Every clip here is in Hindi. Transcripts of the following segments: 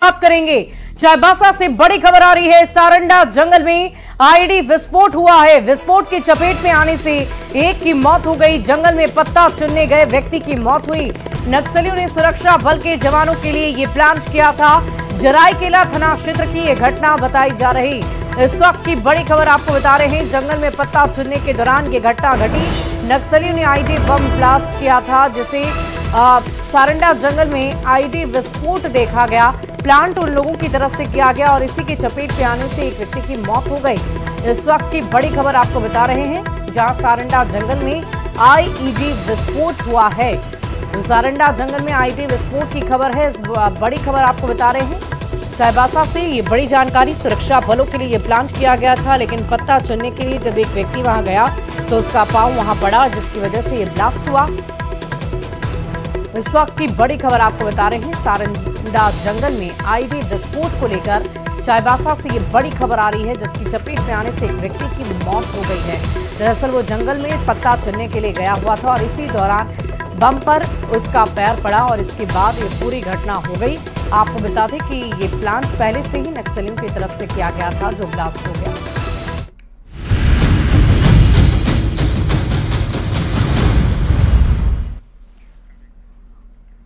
बात करेंगे। चाईबासा से बड़ी खबर आ रही है। सारंडा जंगल में आईडी विस्फोट हुआ है। विस्फोट की चपेट में आने से एक की मौत हो गई। जंगल में पत्ता चुनने गए व्यक्ति की मौत हुई। नक्सलियों ने सुरक्षा बल के जवानों के लिए ये प्लान किया था। जराईकेला थाना क्षेत्र की यह घटना बताई जा रही। इस वक्त की बड़ी खबर आपको बता रहे हैं। जंगल में पत्ता चुनने के दौरान ये घटना घटी। नक्सलियों ने आईडी बम ब्लास्ट किया था, जिसे सारंडा जंगल में आईडी विस्फोट देखा गया। प्लांट उन लोगों की तरफ से किया गया और इसी की चपेट में आने से एक व्यक्ति की मौत हो गई। इस वक्त की बड़ी खबर आपको बता रहे हैं, जहां सारंडा जंगल में आईईडी विस्फोट हुआ है। तो सारंडा जंगल में आईडी विस्फोट की खबर है। इस बड़ी खबर आपको बता रहे हैं। चाईबासा से ये बड़ी जानकारी। सुरक्षा बलों के लिए ये प्लान किया गया था, लेकिन पत्ता चुनने के लिए जब एक व्यक्ति वहां गया तो उसका पांव वहां पड़ा, जिसकी वजह से ये ब्लास्ट हुआ। इस वक्त की बड़ी खबर आपको बता रहे हैं। सारंडा जंगल में आईडी विस्फोट को लेकर चाईबासा से ये बड़ी खबर आ रही है, जिसकी चपेट में आने से एक व्यक्ति की मौत हो गई है। दरअसल वो जंगल में पत्ता चुनने के लिए गया हुआ था और इसी दौरान बम पर उसका पैर पड़ा और इसके बाद ये पूरी घटना हो गई। आपको बता दें कि ये प्लान पहले से ही नक्सलियों की तरफ से किया गया था, जो ब्लास्ट हो गया।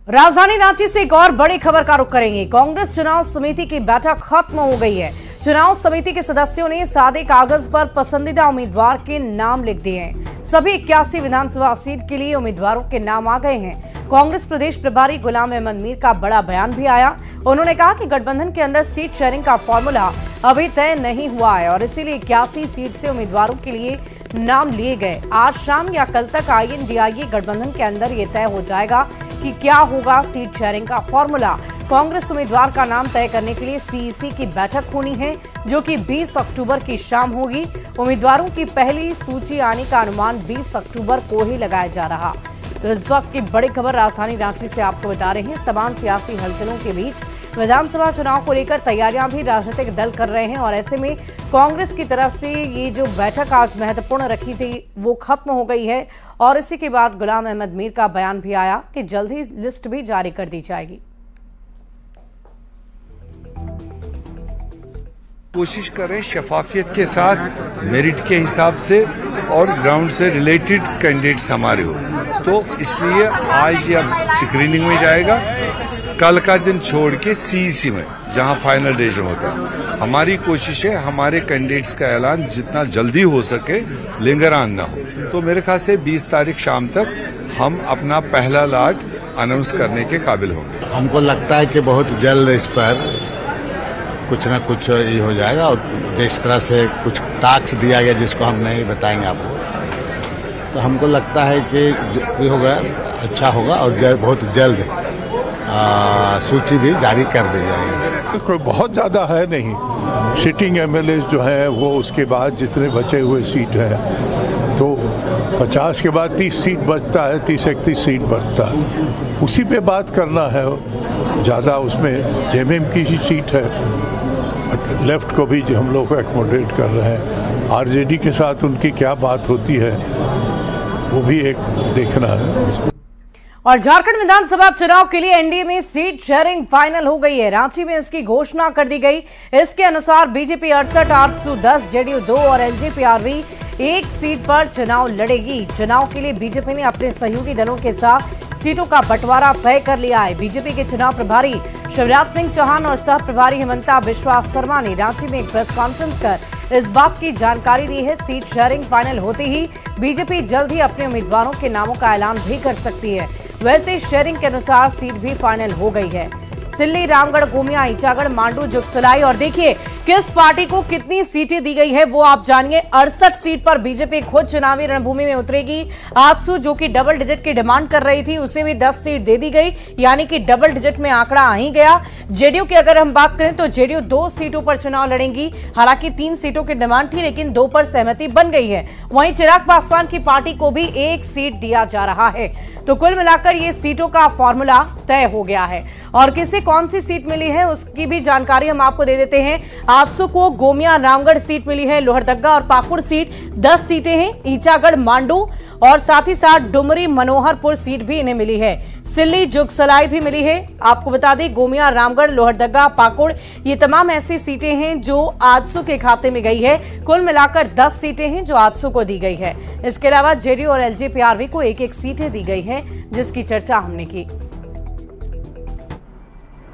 राजधानी रांची से एक और बड़ी खबर का रुख करेंगे। कांग्रेस चुनाव समिति की बैठक खत्म हो गई है। चुनाव समिति के सदस्यों ने सादे कागज पर पसंदीदा उम्मीदवार के नाम लिख दिए हैं। सभी 81 विधानसभा सीट के लिए उम्मीदवारों के नाम आ गए हैं। कांग्रेस प्रदेश प्रभारी गुलाम अहमद मीर का बड़ा बयान भी आया। उन्होंने कहा कि गठबंधन के अंदर सीट शेयरिंग का फॉर्मूला अभी तय नहीं हुआ है और इसीलिए 81 सीट से उम्मीदवारों के लिए नाम लिए गए। आज शाम या कल तक INDIA गठबंधन के अंदर ये तय हो जाएगा कि क्या होगा सीट शेयरिंग का फॉर्मूला। कांग्रेस उम्मीदवार का नाम तय करने के लिए CEC की बैठक होनी है, जो कि 20 अक्टूबर की शाम होगी। उम्मीदवारों की पहली सूची आने का अनुमान 20 अक्टूबर को ही लगाया जा रहा। तो इस वक्त की बड़ी खबर राजधानी रांची से आपको बता रहे हैं। तमाम सियासी हलचलों के बीच विधानसभा चुनाव को लेकर तैयारियां भी राजनीतिक दल कर रहे हैं और ऐसे में कांग्रेस की तरफ से ये जो बैठक आज महत्वपूर्ण रखी थी वो खत्म हो गई है और इसी के बाद गुलाम अहमद मीर का बयान भी आया कि जल्द ही लिस्ट भी जारी कर दी जाएगी। कोशिश करें शफाफियत के साथ, मेरिट के हिसाब से और ग्राउंड से रिलेटेड कैंडिडेट्स हमारे हो, तो इसलिए आज ये अब स्क्रीनिंग में जाएगा। कल का दिन छोड़ के CEC में, जहां फाइनल डिसीजन होता है। हमारी कोशिश है हमारे कैंडिडेट्स का ऐलान जितना जल्दी हो सके लिंगरान ना हो। तो मेरे ख्याल से 20 तारीख शाम तक हम अपना पहला लॉट अनाउंस करने के काबिल होंगे। हमको लगता है कि बहुत जल्द इस पर कुछ ना कुछ ये हो जाएगा और जिस तरह से कुछ टास्क दिया गया जिसको हम नहीं बताएंगे आपको, तो हमको लगता है कि जो भी होगा अच्छा होगा और बहुत जल्द सूची भी जारी कर दी जाएगी। कोई बहुत ज़्यादा है नहीं। सिटिंग MLA जो है वो उसके बाद जितने बचे हुए सीट है तो 50 के बाद 30 सीट बचता है, 30-31 सीट बचता है, उसी पे बात करना है। ज़्यादा उसमें JMM की ही सीट है, लेफ्ट को भी हम लोग एकोमोडेट कर रहे हैं। RJD के साथ उनकी क्या बात होती है वो भी एक देखना है। और झारखंड विधानसभा चुनाव के लिए एनडीए में सीट शेयरिंग फाइनल हो गई है। रांची में इसकी घोषणा कर दी गई। इसके अनुसार बीजेपी 68, आरजेडी 10, JDU 2 और LJPRV 1 सीट पर चुनाव लड़ेगी। चुनाव के लिए बीजेपी ने अपने सहयोगी दलों के साथ सीटों का बंटवारा तय कर लिया है। बीजेपी के चुनाव प्रभारी शिवराज सिंह चौहान और सह प्रभारी हेमंता बिश्वा शर्मा ने रांची में एक प्रेस कॉन्फ्रेंस कर इस बात की जानकारी दी है। सीट शेयरिंग फाइनल होते ही बीजेपी जल्द ही अपने उम्मीदवारों के नामों का ऐलान भी कर सकती है। वैसे शेयरिंग के अनुसार सीट भी फाइनल हो गई है। सिल्ली, रामगढ़, गोमिया, ईचागढ़, मांडू, जुगसलाई और देखिए किस पार्टी को कितनी सीटें दी गई है वो आप जानिए। 68 सीट पर बीजेपी खुद चुनावी रणभूमि में उतरेगी। आजसू जो कि डबल डिजिट की डिमांड कर रही थी उसे भी 10 सीट दे दी गई, यानी कि डबल डिजिट में आंकड़ा आ ही गया। जेडीयू की अगर हम बात करें तो जेडीयू 2 सीटों पर चुनाव लड़ेंगी। हालांकि 3 सीटों की डिमांड थी लेकिन 2 पर सहमति बन गई है। वहीं चिराग पासवान की पार्टी को भी 1 सीट दिया जा रहा है। तो कुल मिलाकर ये सीटों का फॉर्मूला तय हो गया है और किसे कौन सी सीट मिली है उसकी भी जानकारी हम आपको दे देते हैं। आजसू को गोमिया रामगढ़ सीट मिली है। लोहरदगा और पाकुड़ सीट 10 सीटें हैं। ईचागढ़ मांडू और साथ ही साथ डुमरी मनोहरपुर सीट भी इन्हें मिली है। सिल्ली जुगसलाई भी मिली है। आपको बता दें गोमिया रामगढ़ लोहरदगा पाकुड़ ये तमाम ऐसी सीटें हैं जो आजसू के खाते में गई है। कुल मिलाकर 10 सीटें हैं जो आजसू को दी गई है। इसके अलावा जेडीयू और एलजेपीआरवी को एक एक सीटें दी गई है, जिसकी चर्चा हमने की।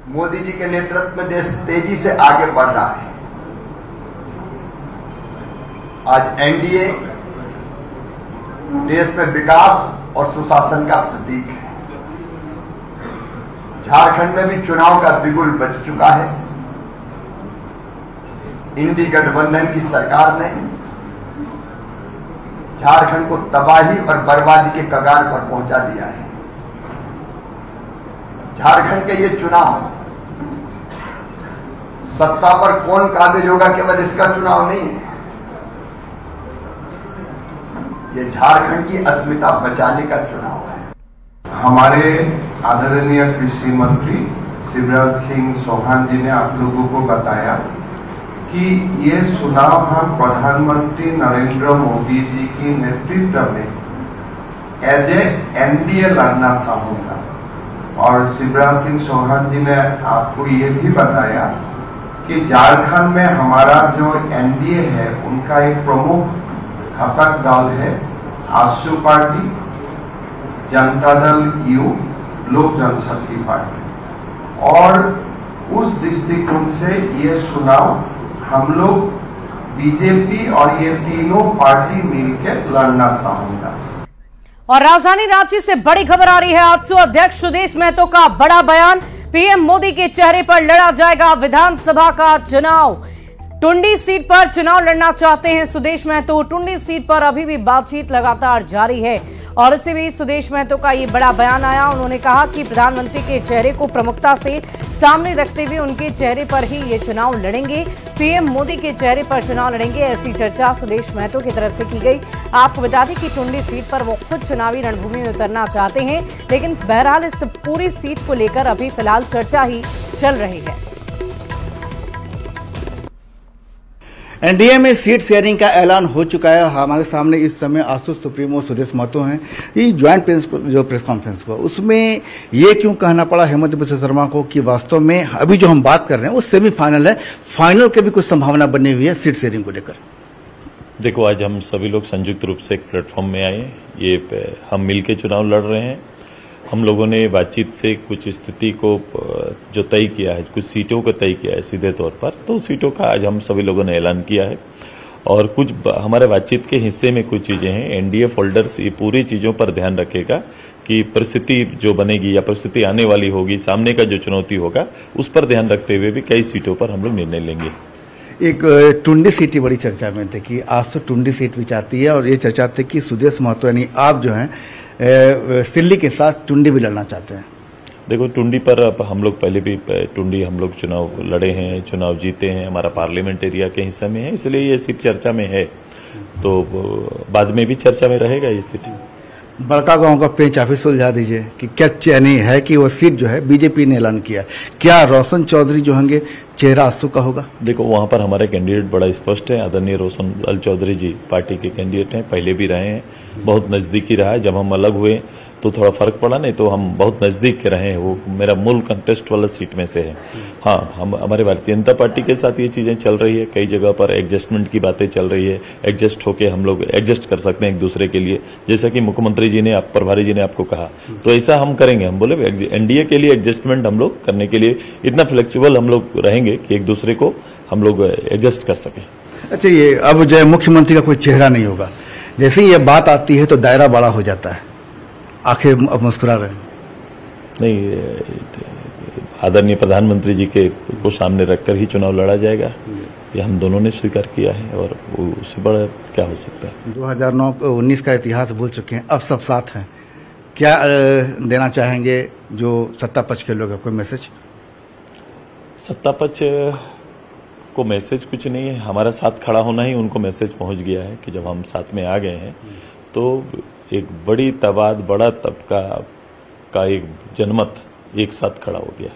मोदी जी के नेतृत्व में देश तेजी से आगे बढ़ रहा है। आज एनडीए देश में विकास और सुशासन का प्रतीक है। झारखंड में भी चुनाव का बिगुल बज चुका है। इंडी गठबंधन की सरकार ने झारखंड को तबाही और बर्बादी के कगार पर पहुंचा दिया है। झारखंड के ये चुनाव सत्ता पर कौन काबिज होगा केवल इसका चुनाव नहीं है, ये झारखंड की अस्मिता बचाने का चुनाव है। हमारे आदरणीय कृषि मंत्री शिवराज सिंह चौहान जी ने आप लोगों को बताया कि ये चुनाव हम प्रधानमंत्री नरेंद्र मोदी जी की नेतृत्व में एज ए एनडीए लड़ना चाहूंगा। और शिवराज सिंह चौहान जी ने आपको ये भी बताया कि झारखंड में हमारा जो एनडीए है उनका एक प्रमुख घटक दल है आजसू पार्टी, जनता दल यू, लोक जनशक्ति पार्टी। और उस दृष्टिकोण से ये चुनाव हम लोग बीजेपी और ये तीनों पार्टी मिलकर लड़ना चाहूंगा। और राजधानी रांची से बड़ी खबर आ रही है। आजसू अध्यक्ष सुदेश महतो का बड़ा बयान। पीएम मोदी के चेहरे पर लड़ा जाएगा विधानसभा का चुनाव। टुंडी सीट पर चुनाव लड़ना चाहते हैं सुदेश महतो। टुंडी सीट पर अभी भी बातचीत लगातार जारी है और इसी बीच सुदेश महतो का ये बड़ा बयान आया। उन्होंने कहा कि प्रधानमंत्री के चेहरे को प्रमुखता से सामने रखते हुए उनके चेहरे पर ही ये चुनाव लड़ेंगे। पीएम मोदी के चेहरे पर चुनाव लड़ेंगे, ऐसी चर्चा सुदेश महतो की तरफ से की गई। आपको बता दें कि टुंडी सीट पर वो खुद चुनावी रणभूमि में उतरना चाहते हैं, लेकिन बहरहाल इस पूरी सीट को लेकर अभी फिलहाल चर्चा ही चल रही है। एनडीए में सीट शेयरिंग का ऐलान हो चुका है। हमारे सामने इस समय आजसू सुप्रीमो सुदेश महतो हैं। ये ज्वाइंट प्रेस कॉन्फ्रेंस को उसमें ये क्यों कहना पड़ा हेमंत बिश्व शर्मा को कि वास्तव में अभी जो हम बात कर रहे हैं वो सेमीफाइनल है, फाइनल के भी कुछ संभावना बनी हुई है सीट शेयरिंग को लेकर? देखो, आज हम सभी लोग संयुक्त रूप से एक प्लेटफॉर्म में आए। ये हम मिलकर चुनाव लड़ रहे हैं। हम लोगों ने बातचीत से कुछ स्थिति को जो तय किया है, कुछ सीटों को तय किया है सीधे तौर पर, तो सीटों का आज हम सभी लोगों ने ऐलान किया है। और कुछ हमारे बातचीत के हिस्से में कुछ चीजें हैं। एनडीए फोल्डर्स ये पूरी चीजों पर ध्यान रखेगा कि परिस्थिति जो बनेगी या परिस्थिति आने वाली होगी, सामने का जो चुनौती होगा, उस पर ध्यान रखते हुए भी कई सीटों पर हम लोग निर्णय लेंगे। एक टुंडी सीट की बड़ी चर्चा में थी कि आज तो टुंडी सीट भी चाहती है और ये चर्चा थी कि सुदेश महतो यानी आप जो हैं सिल्ली के साथ टुंडी भी लड़ना चाहते हैं। देखो, टुंडी पर हम लोग पहले भी टुंडी हम लोग चुनाव लड़े हैं, चुनाव जीते हैं, हमारा पार्लियामेंट एरिया के हिस्से में है, इसलिए ये सीट चर्चा में है। तो बाद में भी चर्चा में रहेगा ये सीट। बड़का गांव का पेंच ऑफिस सुलझा दीजिए कि क्या चयनी है कि वो सीट जो है बीजेपी ने ऐलान किया, क्या रोशन चौधरी जो होंगे चेहरा आजसू का होगा? देखो, वहां पर हमारे कैंडिडेट बड़ा स्पष्ट है। आदरणीय रोशन लाल चौधरी जी पार्टी के कैंडिडेट हैं, पहले भी रहे हैं, बहुत नजदीकी रहा है। जब हम अलग हुए तो थोड़ा फर्क पड़ा, नहीं तो हम बहुत नजदीक के रहे हैं। वो मेरा मूल कंटेस्ट वाला सीट में से है। हाँ, हम हमारे भारतीय जनता पार्टी के साथ ये चीजें चल रही है। कई जगह पर एडजस्टमेंट की बातें चल रही है। एडजस्ट होके हम लोग एडजस्ट कर सकते हैं एक दूसरे के लिए, जैसा कि मुख्यमंत्री जी ने, प्रभारी जी ने आपको कहा, तो ऐसा हम करेंगे। हम बोले एनडीए के लिए एडजस्टमेंट हम लोग करने के लिए इतना फ्लेक्सिबल हम लोग रहेंगे कि एक दूसरे को हम लोग एडजस्ट कर सकें। अच्छा, ये अब जो मुख्यमंत्री का कोई चेहरा नहीं होगा, जैसे ये बात आती है तो दायरा बड़ा हो जाता है, आखिर अब मुस्कुरा रहे हैं? नहीं, आदरणीय प्रधानमंत्री जी के को सामने रखकर ही चुनाव लड़ा जाएगा, ये हम दोनों ने स्वीकार किया है और उससे बड़ा क्या हो सकता है। 2019 का इतिहास भूल चुके हैं, अब सब साथ हैं। क्या देना चाहेंगे जो सत्ता पक्ष के लोग हैं? कोई मैसेज? सत्ता पक्ष को मैसेज कुछ नहीं है, हमारा साथ खड़ा होना ही उनको मैसेज पहुंच गया है कि जब हम साथ में आ गए हैं तो एक बड़ी तादाद, बड़ा तबका का एक जनमत एक साथ खड़ा हो गया।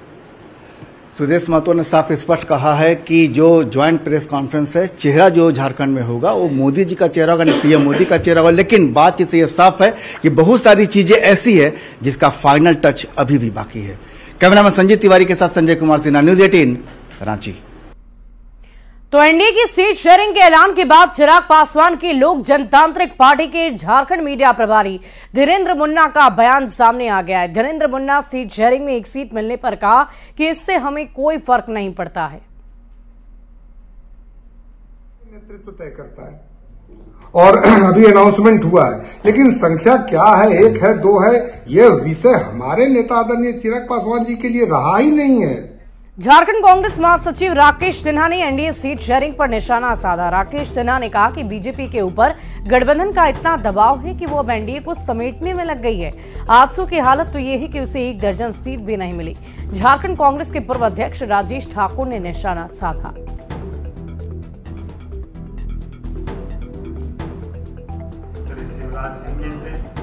सुदेश महतो ने साफ स्पष्ट कहा है कि जो ज्वाइंट प्रेस कॉन्फ्रेंस है, चेहरा जो झारखंड में होगा वो मोदी जी का चेहरा होगा, पीएम मोदी का चेहरा होगा। लेकिन बातचीत से यह साफ है कि बहुत सारी चीजें ऐसी है जिसका फाइनल टच अभी भी बाकी है। कैमरामैन संजीत तिवारी के साथ संजय कुमार सिन्हा, न्यूज 18 रांची। तो एनडीए की सीट शेयरिंग के ऐलान के बाद चिराग पासवान की लोक जनतांत्रिक पार्टी के झारखंड मीडिया प्रभारी धीरेन्द्र मुन्ना का बयान सामने आ गया है। धीरेन्द्र मुन्ना सीट शेयरिंग में एक सीट मिलने पर कहा कि इससे हमें कोई फर्क नहीं पड़ता है। नेतृत्व तय करता है और अभी अनाउंसमेंट हुआ है, लेकिन संख्या क्या है, 1 है 2 है, यह विषय हमारे नेता आदरणीय चिराग पासवान जी के लिए रहा ही नहीं है। झारखंड कांग्रेस महासचिव राकेश सिन्हा ने एनडीए सीट शेयरिंग पर निशाना साधा। राकेश सिन्हा ने कहा कि बीजेपी के ऊपर गठबंधन का इतना दबाव है कि वो अब एनडीए को समेटने में लग गई है। आजसू की हालत तो ये है कि उसे 1 दर्जन सीट भी नहीं मिली। झारखंड कांग्रेस के पूर्व अध्यक्ष राजेश ठाकुर ने निशाना साधा।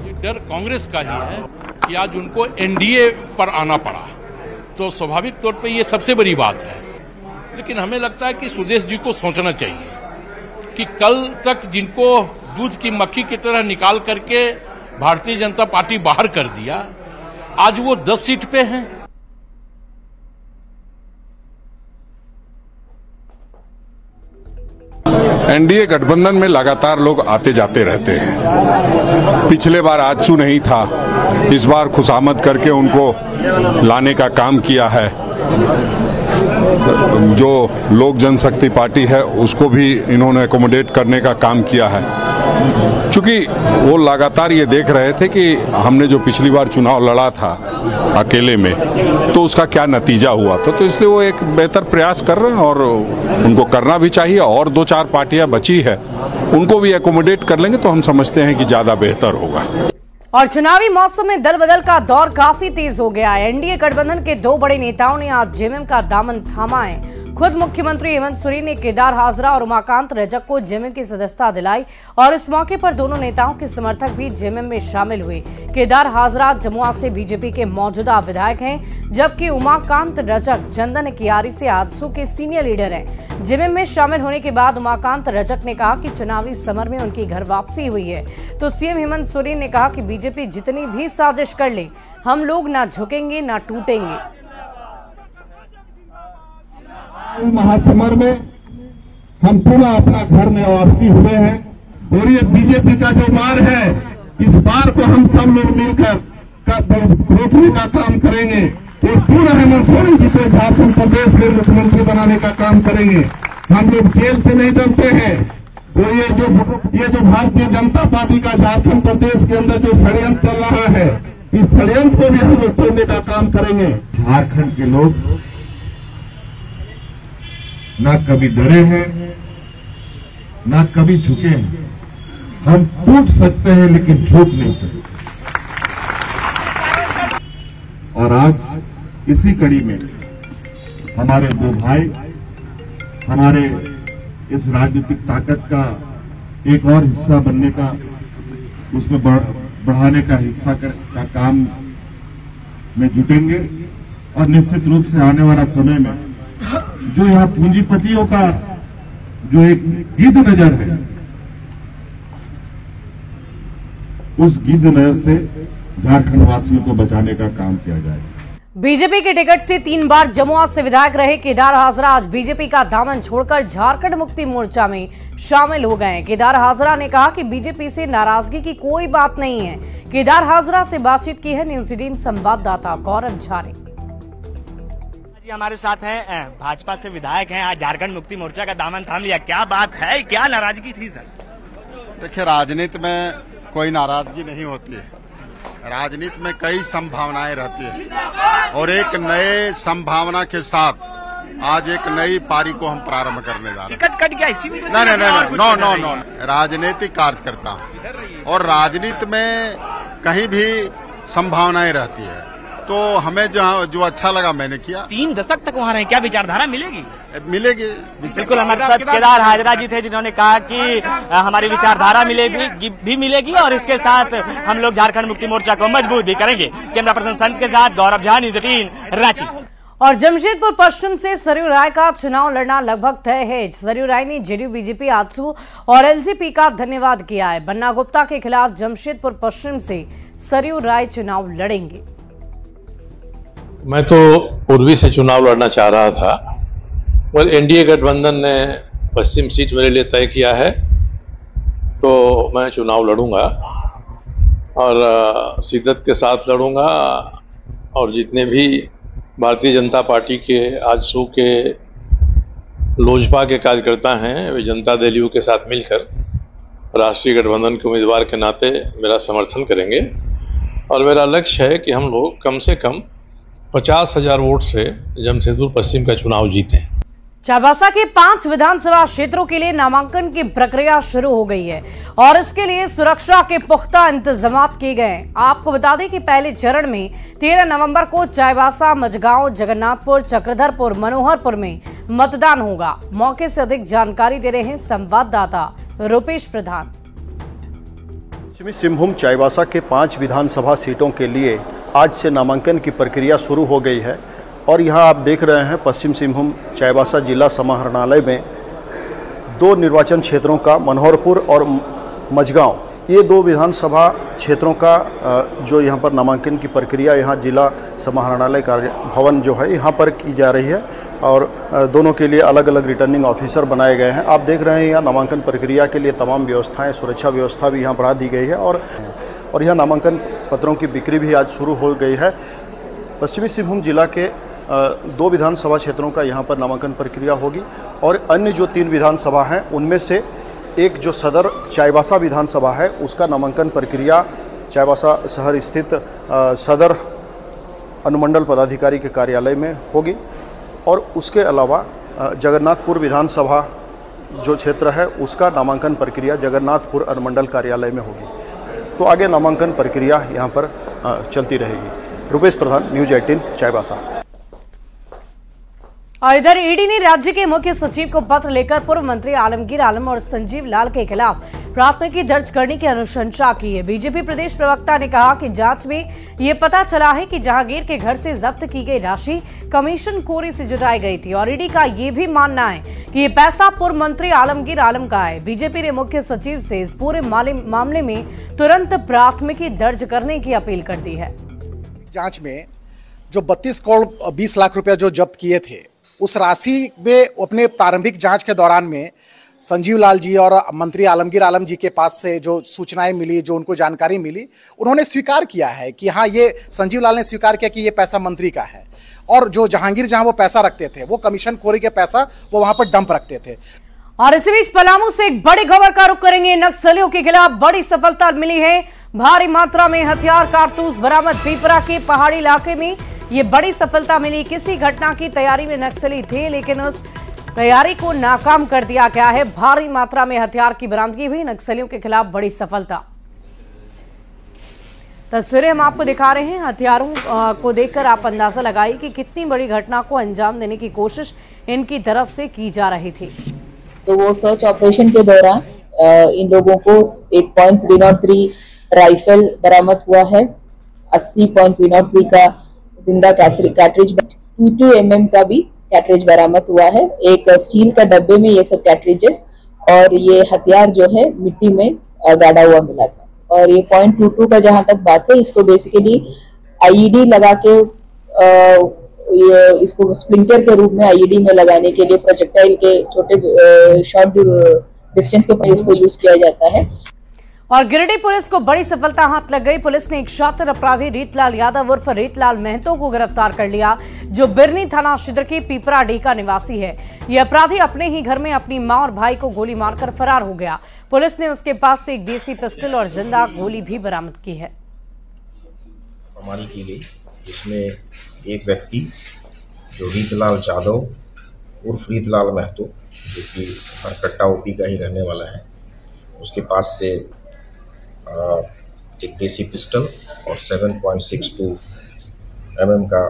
ये डर कांग्रेस का ही है कि आज उनको एनडीए पर आना पड़ा, तो स्वाभाविक तौर पे ये सबसे बड़ी बात है। लेकिन हमें लगता है कि सुदेश जी को सोचना चाहिए कि कल तक जिनको दूध की मक्खी की तरह निकाल करके भारतीय जनता पार्टी बाहर कर दिया, आज वो 10 सीट पे हैं। एनडीए गठबंधन में लगातार लोग आते जाते रहते हैं। पिछले बार आजसू नहीं था, इस बार खुशामद करके उनको लाने का काम किया है। जो लोक जनशक्ति पार्टी है उसको भी इन्होंने एकोमोडेट करने का काम किया है, क्योंकि वो लगातार ये देख रहे थे कि हमने जो पिछली बार चुनाव लड़ा था अकेले में, तो उसका क्या नतीजा हुआ था। तो इसलिए वो एक बेहतर प्रयास कर रहे हैं और उनको करना भी चाहिए। और 2-4 पार्टियां बची है, उनको भी एकोमोडेट कर लेंगे तो हम समझते हैं कि ज्यादा बेहतर होगा। और चुनावी मौसम में दल बदल का दौर काफी तेज हो गया है। एनडीए गठबंधन के 2 बड़े नेताओं ने आज जेएमएम का दामन थामा है। खुद मुख्यमंत्री हेमंत सोरेन ने केदार हाजरा और उमाकांत रजक को जेएमएम की सदस्यता दिलाई और इस मौके पर दोनों नेताओं के समर्थक भी जेएमएम में शामिल हुए। केदार हाजरा जमुआ से बीजेपी के मौजूदा विधायक हैं, जबकि उमाकांत रजक चंदन कियारी से आजसू के सीनियर लीडर हैं। जेएमएम में शामिल होने के बाद उमाकांत रजक ने कहा कि चुनावी समर में उनकी घर वापसी हुई है, तो सीएम हेमंत सोरेन ने कहा कि बीजेपी जितनी भी साजिश कर ले, हम लोग ना झुकेंगे ना टूटेंगे। महासमर में हम पूरा अपना घर में वापसी हुए हैं और ये बीजेपी का जो मार है, इस बार को हम सब लोग मिलकर रोकने का काम करेंगे और पूरा हेमंत सोरेन जी को झारखंड प्रदेश में मुख्यमंत्री बनाने का काम करेंगे। हम लोग जेल से नहीं डरते हैं और ये जो भारतीय जनता पार्टी का झारखंड प्रदेश के अंदर जो षड्यंत्र चल रहा है, इस षड्यंत्र को भी हम लोग तोड़ने का काम करेंगे। झारखंड के लोग ना कभी डरे हैं, ना कभी झुके हैं। हम टूट सकते हैं लेकिन झुक नहीं सकते। और आज इसी कड़ी में हमारे 2 भाई हमारे इस राजनीतिक ताकत का एक और हिस्सा बनने का, उसमें बढ़ाने का हिस्सा का काम में जुटेंगे और निश्चित रूप से आने वाला समय में जो यहाँ पूंजीपतियों का जो एक गिद्ध नजर है, उस गिद्ध नजर से झारखंड वासियों को बचाने का काम किया जाएगा। बीजेपी के टिकट से 3 बार जमुआ से विधायक रहे केदार हाजरा आज बीजेपी का दामन छोड़कर झारखंड मुक्ति मोर्चा में शामिल हो गए। केदार हाजरा ने कहा कि बीजेपी से नाराजगी की कोई बात नहीं है। केदार हाजरा से बातचीत की है न्यूज 18 संवाददाता गौरव झा ने। हमारे साथ हैं भाजपा से विधायक हैं, आज झारखंड मुक्ति मोर्चा का दामन थाम लिया, क्या बात है, क्या नाराजगी थी सर? देखिए, राजनीति में कोई नाराजगी नहीं होती है। राजनीति में कई संभावनाएं रहती है और एक नए संभावना के साथ आज एक नई पारी को हम प्रारंभ करने जा रहे हैं। टिकट कट गया इसी में? नो। राजनीतिक कार्यकर्ता हूं और राजनीति में कहीं भी संभावनाएं रहती है, तो हमें जो अच्छा लगा मैंने किया। 3 दशक तक वहाँ रहे, क्या विचारधारा मिलेगी? मिलेगी। बिल्कुल, हमारे साथ केदार हाजरा जी थे जिन्होंने कहा कि हमारी विचारधारा मिलेगी और इसके साथ हम लोग झारखंड मुक्ति मोर्चा को मजबूत भी करेंगे। कैमरा पर्सन संत के साथ गौरव झा, न्यूज 18 रांची। और जमशेदपुर पश्चिम से सरयू राय का चुनाव लड़ना लगभग तय है। सरयू राय ने जेडीयू, बीजेपी, आजसू और एलजेपी का धन्यवाद किया है। बन्ना गुप्ता के खिलाफ जमशेदपुर पश्चिम से सरयू राय चुनाव लड़ेंगे। मैं तो पूर्वी से चुनाव लड़ना चाह रहा था, पर एनडीए गठबंधन ने पश्चिम सीट मेरे लिए तय किया है, तो मैं चुनाव लड़ूंगा और शिद्दत के साथ लड़ूंगा। और जितने भी भारतीय जनता पार्टी के, आजसू के, लोजपा के कार्यकर्ता हैं, वे जनता दल यू के साथ मिलकर राष्ट्रीय गठबंधन के उम्मीदवार के नाते मेरा समर्थन करेंगे। और मेरा लक्ष्य है कि हम लोग कम से कम 50,000 वोट से जमशेदपुर पश्चिम का चुनाव जीतें। चाईबासा के 5 विधानसभा क्षेत्रों के लिए नामांकन की प्रक्रिया शुरू हो गई है और इसके लिए सुरक्षा के पुख्ता इंतजाम किए गए हैं। आपको बता दें कि पहले चरण में 13 नवंबर को चाईबासा, मझगांव, जगन्नाथपुर, चक्रधरपुर, मनोहरपुर में मतदान होगा। मौके से अधिक जानकारी दे रहे हैं संवाददाता रूपेश प्रधान। पश्चिमी सिंहभूम चाईबासा के 5 विधानसभा सीटों के लिए आज से नामांकन की प्रक्रिया शुरू हो गई है और यहाँ आप देख रहे हैं पश्चिम सिंहभूम चाईबासा जिला समाहरणालय में 2 निर्वाचन क्षेत्रों का, मनोहरपुर और मझगांव, ये 2 विधानसभा क्षेत्रों का जो यहाँ पर नामांकन की प्रक्रिया यहाँ जिला समाहरणालय कार्य भवन जो है यहाँ पर की जा रही है और दोनों के लिए अलग अलग रिटर्निंग ऑफिसर बनाए गए हैं। आप देख रहे हैं यहाँ नामांकन प्रक्रिया के लिए तमाम व्यवस्थाएं, सुरक्षा व्यवस्था भी यहाँ बढ़ा दी गई है और यहाँ नामांकन पत्रों की बिक्री भी आज शुरू हो गई है। पश्चिमी सिंहभूम जिला के 2 विधानसभा क्षेत्रों का यहाँ पर नामांकन प्रक्रिया होगी और अन्य जो 3 विधानसभा हैं उनमें से एक जो सदर चाईबासा विधानसभा है उसका नामांकन प्रक्रिया चाईबासा शहर स्थित सदर अनुमंडल पदाधिकारी के कार्यालय में होगी और उसके अलावा जगन्नाथपुर विधानसभा जो क्षेत्र है उसका नामांकन प्रक्रिया जगन्नाथपुर अनुमंडल कार्यालय में होगी। तो आगे नामांकन प्रक्रिया यहाँ पर चलती रहेगी। रूपेश प्रधान, न्यूज 18 चाईबासा। और इधर ईडी ने राज्य के मुख्य सचिव को पत्र लेकर पूर्व मंत्री आलमगीर आलम और संजीव लाल के खिलाफ प्राथमिकी दर्ज करने की अनुशंसा की है। बीजेपी प्रदेश प्रवक्ता ने कहा कि जांच में ये पता चला है कि जहांगीर के घर से जब्त की गई राशि कमीशन खोरी से जुटाई गई थी और ईडी का ये भी मानना है कि ये पैसा पूर्व मंत्री आलमगीर आलम का है। बीजेपी ने मुख्य सचिव से इस पूरे मामले में तुरंत प्राथमिकी दर्ज करने की अपील कर दी है। जांच में जो 32 करोड़ 20 लाख रुपया जो जब्त किए थे, उस राशि में अपने प्रारंभिक जांच के दौरान में संजीव लाल जी और मंत्री आलमगीर आलम जी के पास से जो सूचनाएं मिली, जो उनको जानकारी मिली, उन्होंने स्वीकार किया है कि हाँ, ये संजीव लाल ने स्वीकार किया कि ये पैसा मंत्री का है और जो जहांगीर जहां वो पैसा रखते थे, वो कमीशन खोरी के पैसा वो वहां पर डंप रखते थे। और इसी बीच पलामू से एक बड़ी खबर का रुख करेंगे। नक्सलियों के खिलाफ बड़ी सफलता मिली है। भारी मात्रा में हथियार, कारतूस बरामद। पीपरा के पहाड़ी इलाके में ये बड़ी सफलता मिली। किसी घटना की तैयारी में नक्सली थे, लेकिन उस तैयारी को नाकाम कर दिया गया है। भारी मात्रा में हथियार की बरामदगी हुई। नक्सलियों के खिलाफ बड़ी सफलता। तस्वीरें हम आपको दिखा रहे हैं। हथियारों को देखकर आप अंदाजा लगाइए कि कितनी बड़ी घटना को अंजाम देने की कोशिश इनकी तरफ से की जा रही थी। तो वो सर्च ऑपरेशन के दौरान इन लोगों को एक .303 राइफल बरामद हुआ है, 80.303 का जिंदा कैट्रिज, 22 mm का भी कैट्रिज बरामद हुआ है। एक स्टील का डब्बे में ये सब कैट्रिजेस और ये हथियार जो है मिट्टी में गाड़ा हुआ मिला था। और ये .22 का जहां तक बात है, इसको बेसिकली आईईडी लगा के इसको स्प्लिंटर के रूप में आईईडी में लगाने के लिए प्रोजेक्टाइल के छोटे शॉर्ट डिस्टेंस के पर इसको यूज किया जाता है। और गिरिडीह पुलिस को बड़ी सफलता हाथ लग गई। पुलिस ने एक शातिर अपराधी रीतलाल यादव उर्फ रीतलाल महतो को गिरफ्तार कर लिया, जो बिरनी थाना क्षेत्र के पीपराडीह का निवासी है। यह अपराधी अपने ही घर में अपनी मां और भाई को गोली मारकर फरार हो गया। पुलिस ने उसके पास से एक देसी पिस्टल और जिंदा गोली भी बरामद की है। छापेमारी की गई, जिसमें एक व्यक्ति जो रीतलाल यादव उर्फ रीतलाल महतो, जो कि हरकट्टा ओपी का ही रहने वाला है, उसके पास से एक देसी पिस्टल और 7.62 mm का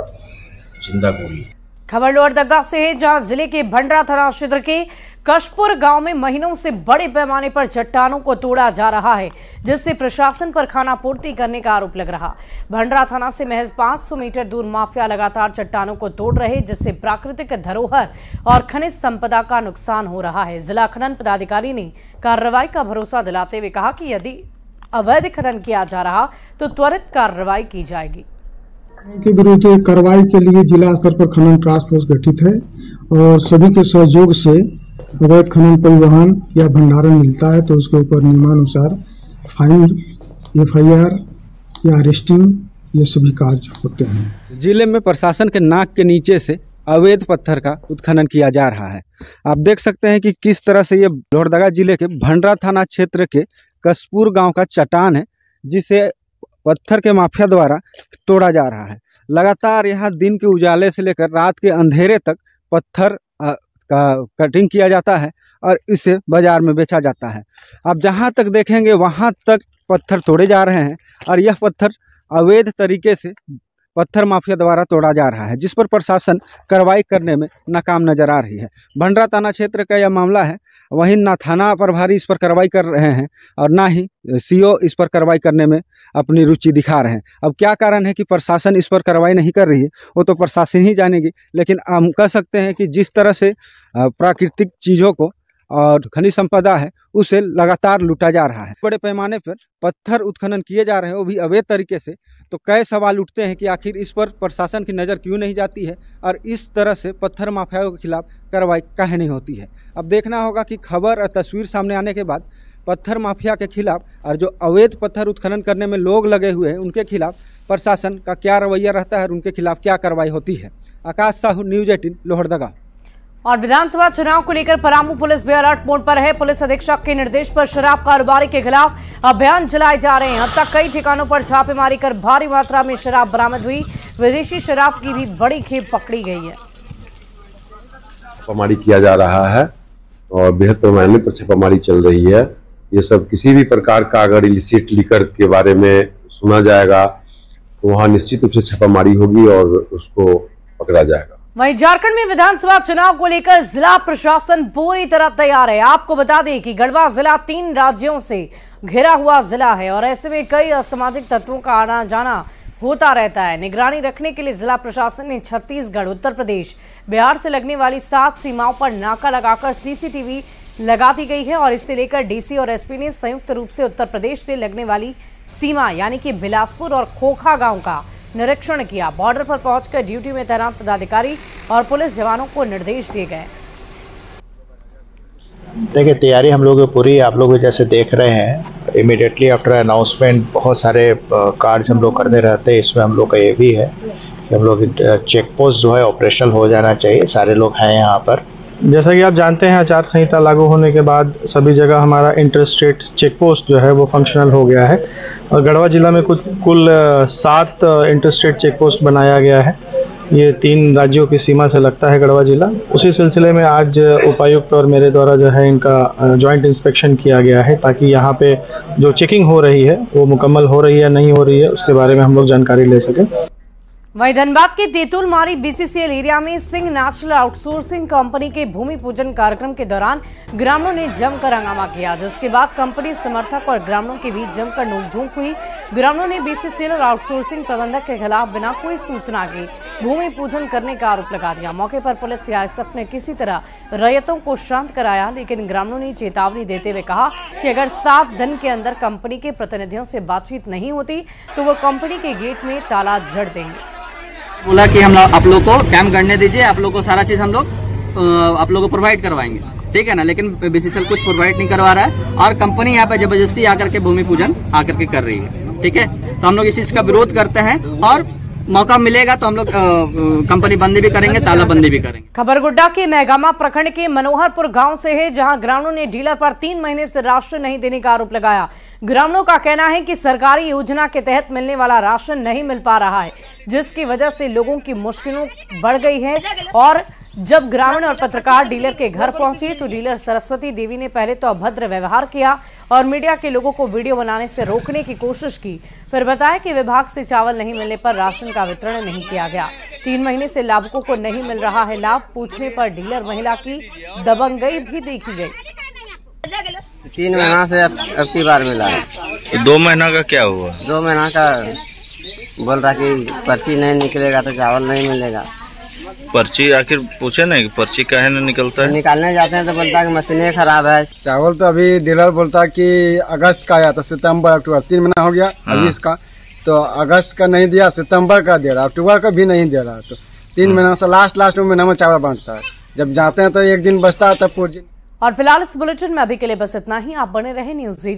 जिंदा गोली। खबर लोहरदगा से है, जहां जिले के भंडरा थाना क्षेत्र के कशपुर गांव में महीनों से बड़े पैमाने पर चट्टानों को तोड़ा जा रहा है, जिससे प्रशासन पर खानापूर्ति करने का आरोप लग रहा। भंडरा थाना से महज 500 मीटर दूर माफिया लगातार चट्टानों को तोड़ रहे, जिससे प्राकृतिक धरोहर और खनिज संपदा का नुकसान हो रहा है। जिला खनन पदाधिकारी ने कार्रवाई का भरोसा दिलाते हुए कहा कि यदि अवैध खनन किया जा रहा तो त्वरित कार्रवाई की जाएगी। के विरुद्ध कार्रवाई के लिए जिला स्तर पर खनन टास्क फोर्स गठित है और सभी के सहयोग से अवैध खनन परिवहन या भंडारण मिलता है तो उसके ऊपर नियमानुसार फाइन, FIR या अरेस्टिंग ये सभी कार्य होते हैं। जिले में प्रशासन के नाक के नीचे से अवैध पत्थर का उत्खनन किया जा रहा है। आप देख सकते हैं कि किस तरह से ये लोहरदगा जिले के भंडरा थाना क्षेत्र के कशपुर गांव का चट्टान है, जिसे पत्थर के माफिया द्वारा तोड़ा जा रहा है। लगातार यहाँ दिन के उजाले से लेकर रात के अंधेरे तक पत्थर का कटिंग किया जाता है और इसे बाजार में बेचा जाता है। आप जहाँ तक देखेंगे वहाँ तक पत्थर तोड़े जा रहे हैं और यह पत्थर अवैध तरीके से पत्थर माफिया द्वारा तोड़ा जा रहा है, जिस पर प्रशासन कार्रवाई करने में नाकाम नजर आ रही है। भंडरा थाना क्षेत्र का यह मामला है, वहीं ना थाना प्रभारी इस पर कार्रवाई कर रहे हैं और ना ही CO इस पर कार्रवाई करने में अपनी रुचि दिखा रहे हैं। अब क्या कारण है कि प्रशासन इस पर कार्रवाई नहीं कर रही है, वो तो प्रशासन ही जानेगी, लेकिन हम कह सकते हैं कि जिस तरह से प्राकृतिक चीज़ों को और खनिज संपदा है उसे लगातार लूटा जा रहा है। बड़े पैमाने पर पत्थर उत्खनन किए जा रहे हैं, वो भी अवैध तरीके से, तो कई सवाल उठते हैं कि आखिर इस पर प्रशासन की नज़र क्यों नहीं जाती है और इस तरह से पत्थर माफियाओं के खिलाफ कार्रवाई काहे नहीं होती है। अब देखना होगा कि खबर और तस्वीर सामने आने के बाद पत्थर माफिया के खिलाफ और जो अवैध पत्थर उत्खनन करने में लोग लगे हुए हैं उनके खिलाफ प्रशासन का क्या रवैया रहता है और उनके खिलाफ क्या कार्रवाई होती है। आकाश साहू, न्यूज़ 18, लोहरदगा। और विधानसभा चुनाव को लेकर पलामू पुलिस भी अलर्ट मोड पर है। पुलिस अधीक्षक के निर्देश पर शराब कारोबारी के खिलाफ अभियान चलाए जा रहे हैं। अब तक कई ठिकानों पर छापेमारी कर भारी मात्रा में शराब बरामद हुई। विदेशी शराब की भी बड़ी खेप पकड़ी गई है। छापामारी किया जा रहा है और बेहद पैमाने पर छापामारी चल रही है। ये सब किसी भी प्रकार का अगर इलिसिट लिकर के बारे में सुना जाएगा तो वहाँ निश्चित रूप से छापामारी होगी और उसको पकड़ा जाएगा। वहीं झारखंड में विधानसभा चुनाव को लेकर जिला प्रशासन पूरी तरह तैयार है। आपको बता दें कि गढ़वा जिला 3 राज्यों से घिरा हुआ जिला है और ऐसे में कई असामाजिक तत्वों का आना जाना होता रहता है। निगरानी रखने के लिए जिला प्रशासन ने छत्तीसगढ़, उत्तर प्रदेश, बिहार से लगने वाली 7 सीमाओं पर नाका लगाकर CCTV लगा दी गई है और इसे लेकर DC और SP ने संयुक्त रूप से उत्तर प्रदेश से लगने वाली सीमा यानी कि बिलासपुर और खोखा गांव का निरीक्षण किया। बॉर्डर पर पहुंचकर ड्यूटी में तैनात पदाधिकारी और पुलिस जवानों को निर्देश दिए गए। देखिए, तैयारी हम लोग पूरी, आप लोग जैसे देख रहे हैं, इमीडिएटली आफ्टर अनाउंसमेंट बहुत सारे कार्य हम लोग करते रहते हैं। इसमें हम लोग का ये भी है कि हम लोग चेक पोस्ट जो है ऑपरेशनल हो जाना चाहिए। सारे लोग हैं यहाँ पर। जैसा कि आप जानते हैं, आचार संहिता लागू होने के बाद सभी जगह हमारा इंटर स्टेट चेक पोस्ट जो है वो फंक्शनल हो गया है और गढ़वा जिला में कुल 7 इंटर स्टेट चेक पोस्ट बनाया गया है। ये 3 राज्यों की सीमा से लगता है गढ़वा जिला। उसी सिलसिले में आज उपायुक्त और मेरे द्वारा जो है इनका जॉइंट इंस्पेक्शन किया गया है ताकि यहाँ पे जो चेकिंग हो रही है वो मुकम्मल हो रही है नहीं हो रही है उसके बारे में हम लोग जानकारी ले सकें। वहीं धनबाद के तेतुलमारी BCCL एरिया में सिंह नेचुरल आउटसोर्सिंग कंपनी के भूमि पूजन कार्यक्रम के दौरान ग्रामीणों ने जमकर हंगामा किया, जिसके बाद कंपनी समर्थक और ग्रामीणों के बीच जमकर नोकझोंक हुई। ग्रामीणों ने BCCL और आउटसोर्सिंग प्रबंधक के खिलाफ बिना कोई सूचना के भूमि पूजन करने का आरोप लगा दिया। मौके पर पुलिस CISF ने किसी तरह रैयतों को शांत कराया, लेकिन ग्रामीणों ने चेतावनी देते हुए कहा कि अगर 7 दिन के अंदर कंपनी के प्रतिनिधियों से बातचीत नहीं होती तो वो कंपनी के गेट में ताला जड़ देंगे। बोला कि हम आप लोग को काम करने दीजिए, आप लोग को सारा चीज हम लोग आप लोग को प्रोवाइड करवाएंगे, ठीक है ना। लेकिन BCCL कुछ प्रोवाइड नहीं करवा रहा है और कंपनी यहाँ पे जबरदस्ती आकर के भूमि पूजन आकर के कर रही है, ठीक है। तो हम लोग इस चीज का विरोध करते हैं और मौका मिलेगा तो हम लोग कंपनी बंदी भी करेंगे, तालाबंदी भी करेंगे। खबर गुड्डा के मेहगामा प्रखंड के मनोहरपुर गांव से है, जहां ग्रामीणों ने डीलर पर 3 महीने से राशन नहीं देने का आरोप लगाया। ग्रामीणों का कहना है कि सरकारी योजना के तहत मिलने वाला राशन नहीं मिल पा रहा है, जिसकी वजह से लोगों की मुश्किलों बढ़ गई है और जब ग्रामीण और पत्रकार डीलर के घर पहुंचे तो डीलर सरस्वती देवी ने पहले तो अभद्र व्यवहार किया और मीडिया के लोगों को वीडियो बनाने से रोकने की कोशिश की। फिर बताया कि विभाग से चावल नहीं मिलने पर राशन का वितरण नहीं किया गया। 3 महीने से लाभुकों को नहीं मिल रहा है लाभ। पूछने पर डीलर महिला की दबंगई भी देखी गई। 3 महीना से अब की बार मिला है। तो 2 महीना का क्या हुआ? 2 महीना का बोल रहा कि पर्ची नहीं निकलेगा तो चावल नहीं मिलेगा। पर्ची आखिर पूछे नहीं कि पर्ची काहे नहीं निकलता है? निकालने जाते हैं तो बोलता है कि मशीनें खराब है। चावल तो अभी डीलर बोलता है कि अगस्त का आया था, सितंबर अक्टूबर 3 महीना हो गया। अभी इसका तो अगस्त का नहीं दिया, सितंबर का दे रहा, अक्टूबर का भी नहीं दे रहा। तो 3 महीना से लास्ट महीना में चावल बांटता है। जब जाते हैं तो 1 दिन बचता है तब। और फिलहाल इस बुलेटिन में अभी के लिए बस इतना ही। आप बने रहे न्यूज़ 18।